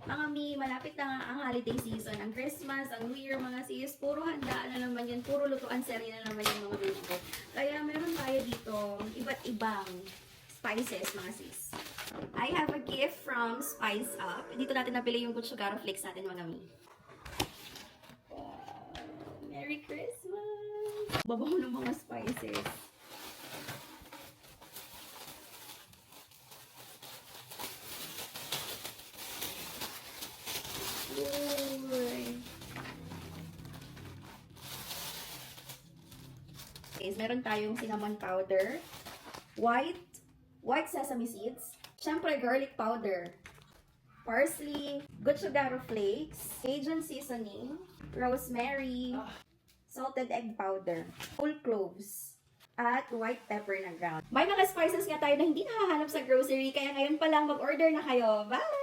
Mga mi, malapit na nga ang holiday season, ang Christmas, ang New Year, mga sis, puro handaan na naman yan, puro lutuan seri na naman yung mga baby ko. Kaya meron tayo dito iba't ibang spices, mga sis. I have a gift from Spice Up. Dito natin nabili yung Gochugaro Flakes natin, mga mi. Merry Christmas! Babaw ng mga spices. Uy. Okay, meron tayong cinnamon powder, white sesame seeds, syempre garlic powder, parsley, Gochugaro flakes, Cajun seasoning, rosemary, salted egg powder, whole cloves, at white pepper na ground. May mga spices nga tayo na hindi nakahanap sa grocery, kaya ngayon pa lang mag-order na kayo. Bye!